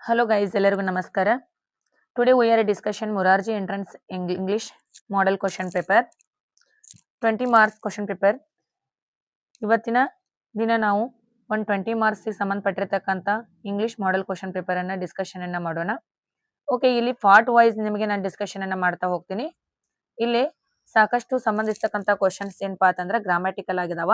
Hello guys, ಎಲ್ಲರಿಗೂ ನಮಸ್ಕಾರ. Today we are discussion Morarji Entrance English Model Question Paper 20 marks question paper. ಇವತ್ತಿನ ದಿನ ನಾವು 120 marks ಗೆ ಸಂಬಂಧಪಟ್ಟಿರತಕ್ಕಂತ ಇಂಗ್ಲಿಷ್ ಮಾಡೆಲ್ ಕ್ವೆಶ್ಚನ್ ಪೇಪರ್ ಅನ್ನ ಡಿಸ್ಕಷನ್ ಅನ್ನ ಮಾಡೋಣ. ಓಕೆ, ಇಲ್ಲಿ ಪಾರ್ಟ್ ವೈಸ್ ನಿಮಗೆ ನಾನು ಡಿಸ್ಕಷನ್ ಅನ್ನ ಮಾಡ್ತಾ ಹೋಗ್ತೀನಿ. ಇಲ್ಲಿ ಸಾಕಷ್ಟು ಸಂಬಂಧಿಸತಕ್ಕಂತ ಕ್ವೆಶ್ಚನ್ಸ್ ಏನಪ್ಪಾ ಅಂತಂದ್ರೆ ಗ್ರಾಮ್ಯಾಟಿಕಲ್ ಆಗಿದಾವ.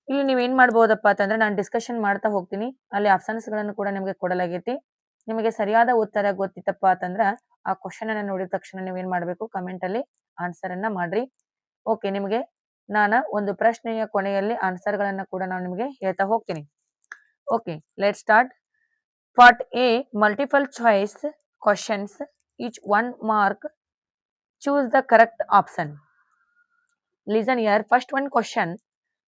ಇಲ್ಲಿ ನೀವು ಏನ್ ಮಾಡಬಹುದಪ್ಪ ಅಂತಂದ್ರೆ ನಾನು ಡಿಸ್ಕಷನ್ ಮಾಡ್ತಾ ಹೋಗ್ತೀನಿ, ಅಲ್ಲಿ ಆಪ್ಷನ್ಸ್ ಗಳನ್ನು ಕೂಡ ನಿಮಗೆ ಕೊಡಲಾಗೈತಿ. ನಿಮಗೆ ಸರಿಯಾದ ಉತ್ತರ ಗೊತ್ತಿತ್ತಪ್ಪ ಅಂತಂದ್ರ ಆ ಕ್ವಶನ್ ಅನ್ನ ನೋಡಿದ ತಕ್ಷಣ ನೀವು ಏನ್ ಮಾಡ್ಬೇಕು, ಕಮೆಂಟ್ ಅಲ್ಲಿ ಆನ್ಸರ್ ಅನ್ನ ಮಾಡ್ರಿ. ಓಕೆ, ನಿಮಗೆ ನಾನು ಒಂದು ಪ್ರಶ್ನೆಯ ಕೊನೆಯಲ್ಲಿ ಆನ್ಸರ್ ಗಳನ್ನ ಕೂಡ ನಾನು ನಿಮಗೆ ಹೇಳ್ತಾ ಹೋಗ್ತೀನಿ. Okay, let start. Part A, multiple choice questions, each 1 mark. Choose the correct option. Listen here. First one question.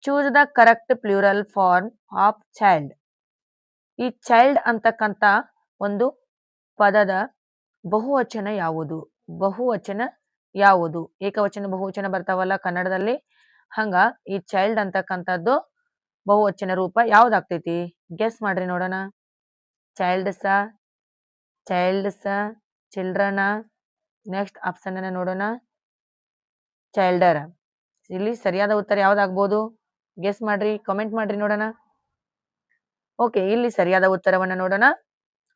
Choose the correct plural form of child. ಈ ಚೈಲ್ಡ್ ಅಂತಕ್ಕಂತ ಒಂದು ಪದದ ಬಹುವಚನ ಯಾವುದು? ಬಹುವಚನ ಯಾವುದು? ಏಕವಚನ ಬಹುವಚನ ಬರ್ತಾವಲ್ಲ ಕನ್ನಡದಲ್ಲಿ, ಹಂಗ ಈ ಚೈಲ್ಡ್ ಅಂತಕ್ಕಂಥದ್ದು ಬಹುವಚನ ರೂಪ ಯಾವ್ದಾಗ್ತೈತಿ? ಗೆಸ್ ಮಾಡ್ರಿ ನೋಡೋಣ. ಚೈಲ್ಡ್ಸ, ಚೈಲ್ಡ್ಸ, ಚಿಲ್ಡ್ರನ. ನೆಕ್ಸ್ಟ್ ಆಪ್ಷನ್ ಅನ್ನ ನೋಡೋಣ, ಚೈಲ್ಡರ್. ಇಲ್ಲಿ ಸರಿಯಾದ ಉತ್ತರ ಯಾವ್ದಾಗ್ಬೋದು? ಗೆಸ್ ಮಾಡ್ರಿ, ಕಮೆಂಟ್ ಮಾಡ್ರಿ ನೋಡೋಣ. ಓಕೆ, ಇಲ್ಲಿ ಸರಿಯಾದ ಉತ್ತರವನ್ನ ನೋಡೋಣ.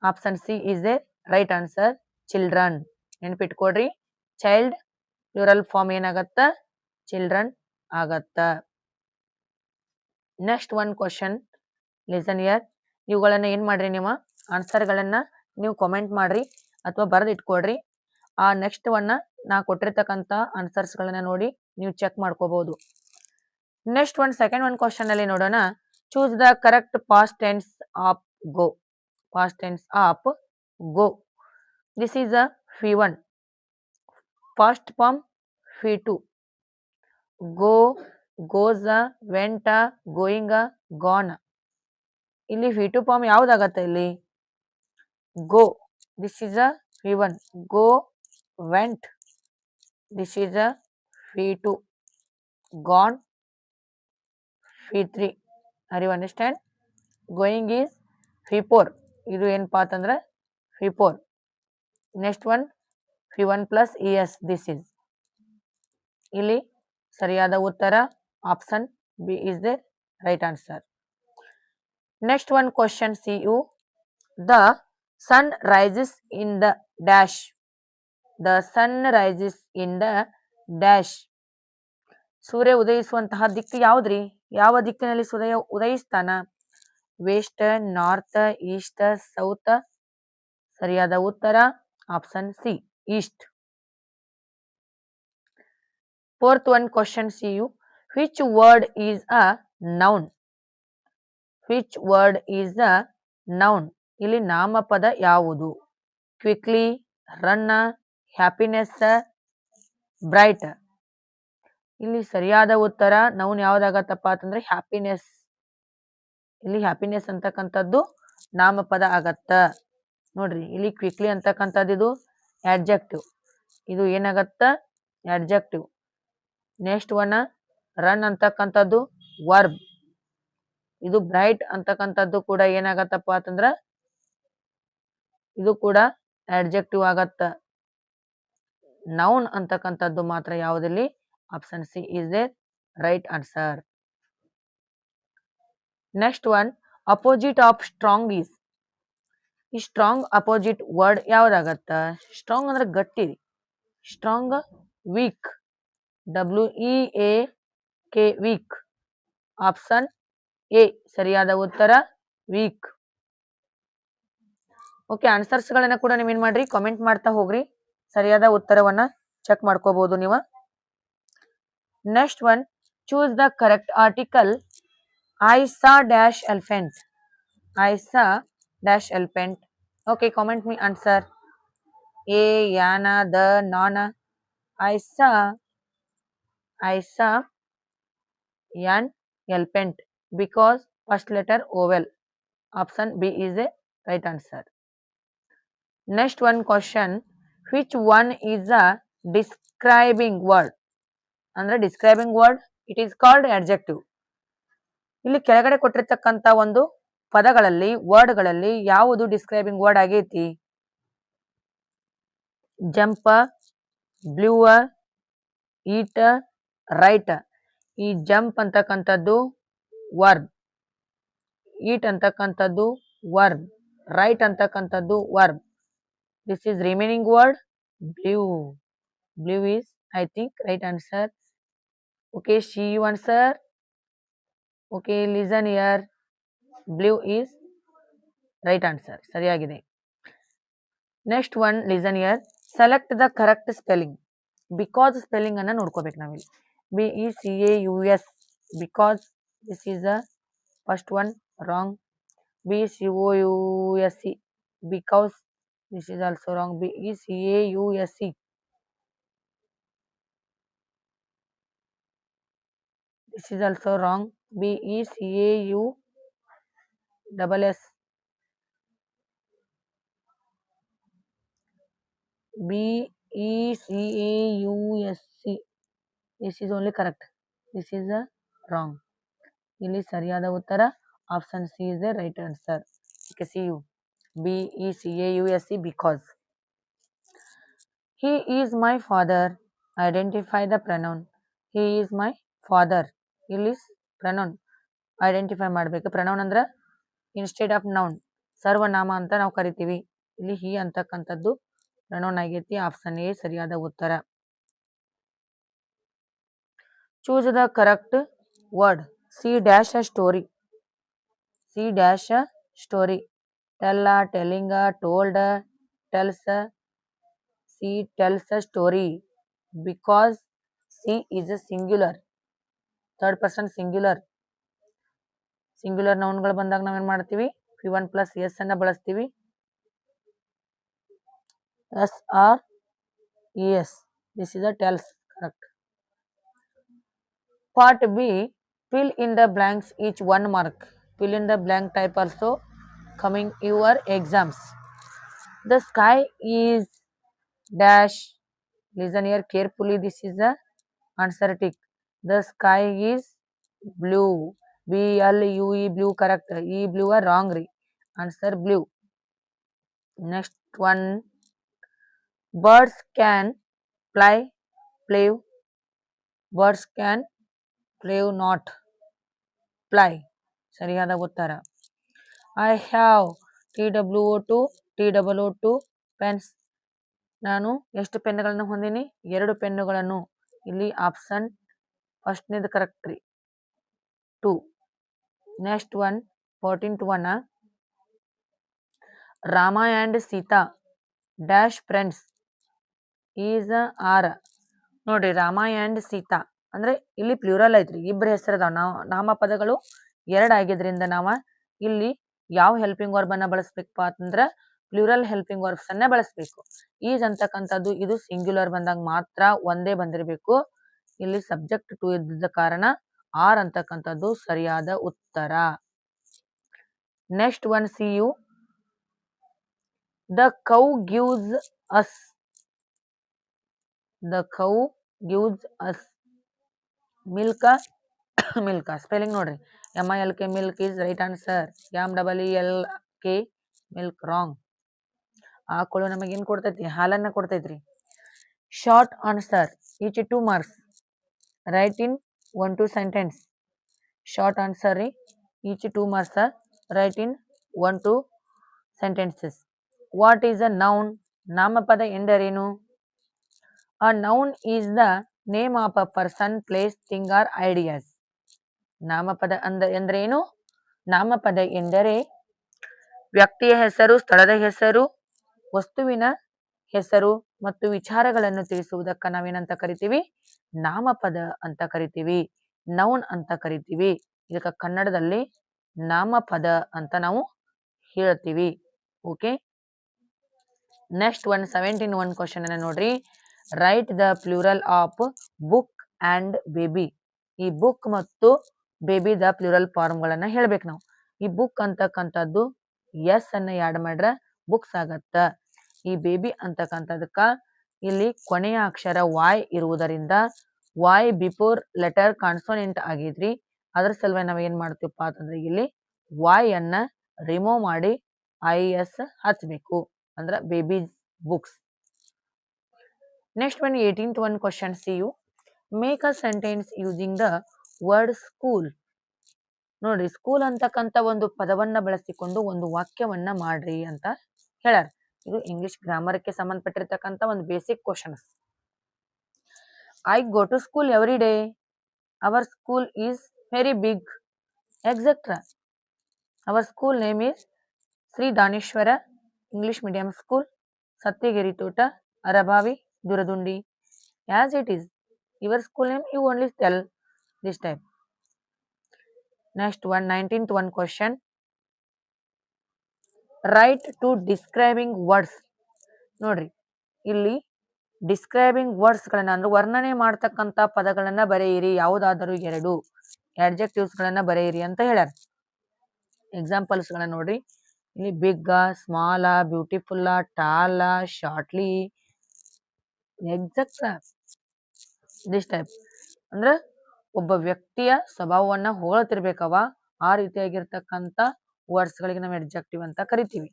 Option C is a right answer, children. ನೆನ್ಪಿಟ್ಕೊಡ್ರಿ, ಚೈಲ್ಡ್ ಪ್ಲೂರಲ್ ಫಾರ್ಮ್ ಏನಾಗತ್ತ? ಚಿಲ್ಡ್ರನ್ ಆಗತ್ತ. Next one question. Listen here. ಇವುಗಳನ್ನ ಏನ್ ಮಾಡ್ರಿ, ನೀವು ಆನ್ಸರ್ ಗಳನ್ನ ನೀವು ಕಾಮೆಂಟ್ ಮಾಡ್ರಿ ಅಥವಾ ಬರೆದು ಇಟ್ಕೊಡ್ರಿ. ಆ ನೆಕ್ಸ್ಟ್ ಒನ್ನ ನಾ ಕೊಟ್ಟಿರ್ತಕ್ಕಂತ ಆನ್ಸರ್ಸ್ ಗಳನ್ನ ನೋಡಿ ನೀವು ಚೆಕ್ ಮಾಡ್ಕೋಬಹುದು. Next one second one question ಅಲ್ಲಿ ನೋಡೋಣ. Choose the correct past tense of go. Past tense of go. This is a V1. Past form V2. Go, goes, went, going, gone. ಇಲ್ಲಿ V2 form ಯಾವ್ದಾಗತ್ತೆ? ಇಲ್ಲಿ go. This is a V1. Go, went. This is a V2. Gone, V3. Are you understand? Going is V4. ಇದು ಏನಪ್ಪಾ ಅಂತಂದ್ರೆ V4. Next one V1 plus ES. This is. ಇಲ್ಲಿ ಸರಿಯಾದ ಉತ್ತರ option B is the right answer. Next one question see you. The sun rises in the dash. The sun rises in the dash. ಸೂರ್ಯ ಉದಯಿಸುವಂತಹ ದಿಕ್ಕು ಯಾವ್ದ್ರಿ? ಯಾವ ದಿಕ್ಕಿನಲ್ಲಿ ಸೂರ್ಯ ಉದಯಿಸ್ತಾನ? West, north, east, south. ಸರಿಯಾದ ಉತ್ತರ option C, east. Fourth one question see you. Which word is a noun? Which word is a noun? ಇಲ್ಲಿ ನಾಮಪದ ಯಾವುದು? Quickly, run, happiness, bright. ಇಲ್ಲಿ ಸರಿಯಾದ ಉತ್ತರ ನೌನ್ ಯಾವ್ದಾಗತ್ತಪ್ಪ ಅಂತಂದ್ರೆ ಹ್ಯಾಪಿನೆಸ್. ಇಲ್ಲಿ ಹ್ಯಾಪಿನೆಸ್ ಅಂತಕ್ಕಂಥದ್ದು ನಾಮಪದ ಆಗತ್ತ. ನೋಡ್ರಿ, ಇಲ್ಲಿ ಕ್ವಿಕ್ಲಿ ಅಂತಕ್ಕಂಥದ್ದು ಇದು ಅಡ್ಜೆಕ್ಟಿವ್. ಇದು ಏನಾಗತ್ತ? ಅಡ್ಜೆಕ್ಟಿವ್. ನೆಕ್ಸ್ಟ್ ಒನ್ ರನ್ ಅಂತಕ್ಕಂಥದ್ದು ವರ್ಬ್. ಇದು ಬ್ರೈಟ್ ಅಂತಕ್ಕಂಥದ್ದು ಕೂಡ ಏನಾಗತ್ತಪ್ಪ ಅಂತಂದ್ರ ಇದು ಕೂಡ ಅಡ್ಜೆಕ್ಟಿವ್ ಆಗತ್ತ. ನೌನ್ ಅಂತಕ್ಕಂಥದ್ದು ಮಾತ್ರ ಯಾವುದಲ್ಲಿ? Option C is the right answer. Next one opposite of strong is. ಈ ಸ್ಟ್ರಾಂಗ್ ಅಪೋಸಿಟ್ ವರ್ಡ್ ಯಾವ್ದಾಗತ್ತ? ಸ್ಟ್ರಾಂಗ್ ಅಂದ್ರೆ ಗಟ್ಟಿ. Strong, weak. WEAK, weak. Option A ಸರಿಯಾದ ಉತ್ತರ, ವೀಕ್. ಓಕೆ, ಆನ್ಸರ್ಸ್ ಗಳನ್ನ ಕೂಡ ನೀವೇನ್ ಮಾಡ್ರಿ, ಕಾಮೆಂಟ್ ಮಾಡ್ತಾ ಹೋಗ್ರಿ. ಸರಿಯಾದ ಉತ್ತರವನ್ನ ಚೆಕ್ ಮಾಡ್ಕೋಬಹುದು ನೀವು. Next one. Choose the correct article. I saw dash elephant. I saw dash elephant. Okay, comment me answer. A, ಯಾನ, ದ, ನಾನ. I saw an elephant because first letter vowel. Option B is the right answer. Next one question. Which one is a describing word? ಅಂದ್ರೆ describing word, it is called adjective. ಇಲ್ಲಿ ಕೆಳಗಡೆ ಕೊಟ್ಟಿರ್ತಕ್ಕಂತ ಒಂದು ಪದಗಳಲ್ಲಿ ವರ್ಡ್ಗಳಲ್ಲಿ ಯಾವುದು describing word ಆಗೈತಿ? Jump, blue, ಈಟ್, right. ಈ jump ಅಂತಕ್ಕಂಥದ್ದು verb, ಈಟ್ ಅಂತಕ್ಕಂಥದ್ದು ವರ್ಬ್, ರೈಟ್ ಅಂತಕ್ಕಂಥದ್ದು verb. This is remaining word blue. Blue is, I think, right answer. Okay, she answer. Okay, listen here. Blue is right answer. ಸರಿಯಾಗಿದೆ. Next one, listen here. Select the correct spelling. Because spelling ಅನ್ನ ನೋಡ್ಕೋಬೇಕು ನಾವಿಲ್ಲಿ. BECAUS, because this is the first one wrong. BCOUSC, because this is also wrong. BECAUSC. This is also wrong. BECAUSS. BECAUSC. This is only correct. This is the wrong. ಇಲ್ಲಿ ಸರಿಯಾದ ಉತ್ತರ option C is the right answer. Okay, see you. BECAUSC, because. He is my father. Identify the pronoun. He is my father. ಇಲ್ಲಿ pronoun identify ಮಾಡಬೇಕು. pronoun ಅಂದ್ರೆ instead of noun, ಸರ್ವನಾಮ ಅಂತ ನಾವು ಕರಿತೀವಿ. ಇಲ್ಲಿ ಹಿ ಅಂತಕ್ಕಂಥದ್ದು pronoun ಆಗೈತಿ. ಆಪ್ಷನ್ ಎ ಸರಿಯಾದ ಉತ್ತರ. Choose the correct word. C dash a story. C dash a story. Tell, telling, told, tells. C tells a story because C is a singular, third person singular. Singular ನೌನ್ಗಳು ಬಂದಾಗ ನಾವೇನ್ ಮಾಡ್ತೀವಿ? P1 plus S ಅನ್ನ ಬಳಸ್ತೀವಿ. S or ES. This is a tells, correct. Part B, fill in the blanks, each 1 mark. Fill in the blank type also coming your exams. The sky is dash. Listen here carefully. This is the answer tick. The sky is blue. BLUE, blue, correct. E blue are wrong. Answer blue. Next one, birds can fly, play. Birds can play, not fly. ಸರಿಯಾದ ಉತ್ತರ. I have TWO2, TOO2 pens. ನಾನು ಎಷ್ಟು ಪೆನ್ನುಗಳನ್ನು ಹೊಂದಿನಿ? 2 ಪೆನ್ನುಗಳನ್ನು. ಇಲ್ಲಿ option ಫಸ್ಟ್ನೇದು correct ರೀ, 2. Next one 14th one, Rama and Sita dash friends is are. ನೋಡ್ರಿ, Rama and Sita ಅಂದ್ರೆ ಇಲ್ಲಿ plural ಐತ್ರಿ, ಇಬ್ಬರ ಹೆಸರದಾವ. ನಾಮಪದಗಳು 2 ಆಗಿದ್ರಿಂದ ನಾವು ಇಲ್ಲಿ ಯಾವ ಹೆಲ್ಪಿಂಗ್ ವರ್ಬ್ ಅನ್ನ ಬಳಸ್ಬೇಕಪ್ಪ ಅಂತಂದ್ರ ಪ್ಲೂರಲ್ ಹೆಲ್ಪಿಂಗ್ ವರ್ಬ್ಸ್ ಅನ್ನ ಬಳಸಬೇಕು. ಈಸ್ ಅಂತಕ್ಕಂಥದ್ದು ಇದು ಸಿಂಗ್ಯುಲರ್ ಬಂದಾಗ ಮಾತ್ರ ಒಂದೇ ಬಂದಿರಬೇಕು. ಇಲ್ಲಿ ಸಬ್ಜೆಕ್ಟ್ 2 ಇದ್ದ ಕಾರಣ ಆರ್ ಅಂತಕ್ಕಂಥದ್ದು ಸರಿಯಾದ ಉತ್ತರ. Next one, C you. The cow gives us. The cow gives us milk. Milk spelling ನೋಡ್ರಿ, MILK, milk is right answer. MEELK milk wrong. ಆಕಳು ನಮಗೇನ್ ಕೊಡ್ತೈತಿ? ಹಾಲನ್ನ ಕೊಡ್ತೈತ್ರಿ. Short answer, each 2 marks. Write in 1-2 sentence. Short answer ರೀ, each 2 marks. Write in 1-2 sentences. What is a noun? ನಾಮಪದ ಎಂದರೇನು? A noun is the name of a person, place, thing or ideas. ನಾಮಪದ ಎಂದರೇನು? ನಾಮಪದ ಎಂದರೆ ವ್ಯಕ್ತಿಯ ಹೆಸರು, ಸ್ಥಳದ ಹೆಸರು, ವಸ್ತುವಿನ ಹೆಸರು ಮತ್ತು ವಿಚಾರಗಳನ್ನು ತಿಳಿಸುವುದಕ್ಕ ನಾವೇನಂತ ಕರಿತೀವಿ? ನಾಮಪದ ಅಂತ ಕರಿತೀವಿ, ನೌನ್ ಅಂತ ಕರಿತೀವಿ. ಇದಕ್ಕ ಕನ್ನಡದಲ್ಲಿ ನಾಮಪದ ಅಂತ ನಾವು ಹೇಳ್ತೀವಿ. Okay, next one 17 one question ಅನ್ನ ನೋಡ್ರಿ. Right the plural of book and baby. ಈ ಬುಕ್ ಮತ್ತು ಬೇಬಿದ ಪ್ಲೂರಲ್ ಫಾರ್ಮ್ಗಳನ್ನ ಹೇಳ್ಬೇಕು ನಾವು. ಈ ಬುಕ್ ಅಂತಕ್ಕಂಥದ್ದು ಎಸ್ ಅನ್ನ ಆ್ಯಡ್ ಮಾಡ್ರ ಬುಕ್ಸ್ ಆಗತ್ತ. ಈ ಬೇಬಿ ಅಂತಕ್ಕಂಥದಕ್ಕ ಇಲ್ಲಿ ಕೊನೆಯ ಅಕ್ಷರ ವಾಯ್ ಇರುವುದರಿಂದ ವಾಯ್ ಬಿಫೋರ್ ಲೆಟರ್ ಕಾನ್ಸೋನೆಂಟ್ ಆಗಿದ್ರಿ. ಅದ್ರ ಸಲುವಾಗಿ ನಾವ್ ಏನ್ ಮಾಡ್ತೀವಪ್ಪ ಅಂತಂದ್ರೆ ಇಲ್ಲಿ ವಾಯ್ ಅನ್ನ ರಿಮೂವ್ ಮಾಡಿ IS ಹಚ್ಚಬೇಕು, ಅಂದ್ರೆ baby books. Next one 18th one question see you. Make a sentence using the word school. ನೋಡ್ರಿ, ಸ್ಕೂಲ್ ಅಂತಕ್ಕಂಥ ಒಂದು ಪದವನ್ನ ಬಳಸಿಕೊಂಡು ಒಂದು ವಾಕ್ಯವನ್ನ ಮಾಡ್ರಿ ಅಂತ ಹೇಳ್ಯಾರ. ಇದು ಇಂಗ್ಲಿಷ್ ಗ್ರಾಮರ್ಗೆ ಸಂಬಂಧಪಟ್ಟಿರ್ತಕ್ಕಂಥ ಒಂದು basic questions. I go to school every day. Our school is very big etcetera. Our school name is Shri Daneshwara English medium school, Satyagiri Tota, Arabhavi, ದುರದುಂಡಿ. As it is your school name, you only tell this type. Next one 19th one question. Write to describing words. ನೋಡ್ರಿ, ಇಲ್ಲಿ describing words ಗಳನ್ನ ಅಂದ್ರೆ ವರ್ಣನೆ ಮಾಡ್ತಕ್ಕಂಥ ಪದಗಳನ್ನ ಬರೆಯಿರಿ, ಯಾವುದಾದರೂ 2 adjectives ಗಳನ್ನ ಬರೆಯಿರಿ ಅಂತ ಹೇಳ್ಯಾರ. ಎಕ್ಸಾಂಪಲ್ಸ್ ಗಳನ್ನ ನೋಡ್ರಿ, ಇಲ್ಲಿ big, small, beautiful, tall, shortly, etcetera. This type ಅಂದ್ರೆ ಒಬ್ಬ ವ್ಯಕ್ತಿಯ ಸ್ವಭಾವವನ್ನ ಹೋಲತಿರ್ಬೇಕವ, ಆ ರೀತಿಯಾಗಿರ್ತಕ್ಕಂಥ ವರ್ಡ್ಸ್ ಗಳಿಗೆ ನಾವು ಅಡ್ಜೆಕ್ಟಿವ್ ಅಂತ ಕರಿತೀವಿ.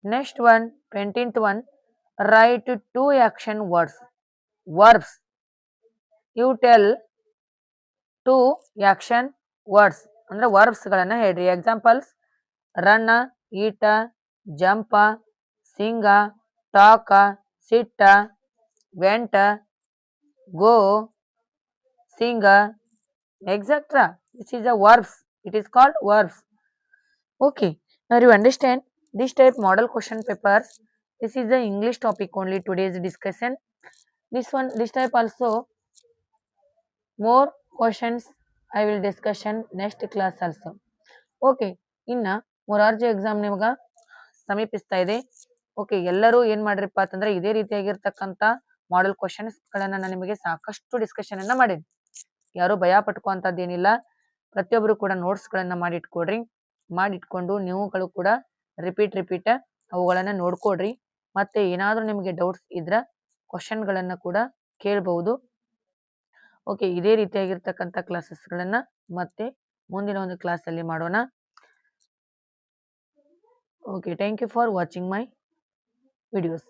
Next one 20th one. Write 2 action words. Verbs. You tell 2 action words. ಅಂದ್ರೆ ವರ್ಬ್ಸ್ ಗಳನ್ನ ಹೇಳ್ರಿ. Examples: run, ಈಟ, jump, Singh, talk, sit, vent, go, sing, etc. This is a verbs. It is called verbs. Okay. Now you understand this type model question papers. This is the English topic only today's discussion. This type also more questions I will discussion next class also. Okay. ಇನ್ನ Morarji exam ನಿಮಗ ಸಮೀಪಿಸ್ತಾ ಇದೆ. Okay, ಎಲ್ಲರೂ ಏನ್ ಮಾಡ್ರಿಪ್ಪ ಅಂತಂದ್ರೆ ಇದೇ ರೀತಿಯಾಗಿರ್ತಕ್ಕಂಥ model questions ಗಳನ್ನ ನಾನು ನಿಮಗೆ ಸಾಕಷ್ಟು ಡಿಸ್ಕಷನ್ ಅನ್ನ ಮಾಡೀನಿ. ಯಾರು ಭಯ ಪಟ್ಕೊಂತದ್ದೇನಿಲ್ಲ, ಪ್ರತಿಯೊಬ್ಬರು ಕೂಡ ನೋಟ್ಸ್ ಗಳನ್ನ ಮಾಡಿಟ್ಕೊಂಡು ನೀವುಗಳು ಕೂಡ ರಿಪೀಟ್ ಅವುಗಳನ್ನ ನೋಡ್ಕೊಡ್ರಿ. ಮತ್ತೆ ಏನಾದ್ರೂ ನಿಮಗೆ ಡೌಟ್ಸ್ ಇದ್ರ ಕ್ವಶನ್ ಗಳನ್ನ ಕೂಡ ಕೇಳಬಹುದು. ಓಕೆ, ಇದೇ ರೀತಿಯಾಗಿರ್ತಕ್ಕಂಥ ಕ್ಲಾಸಸ್ ಗಳನ್ನ ಮತ್ತೆ ಮುಂದಿನ ಒಂದು ಕ್ಲಾಸ್ ಅಲ್ಲಿ ಮಾಡೋಣ. Okay, thank you for watching my videos.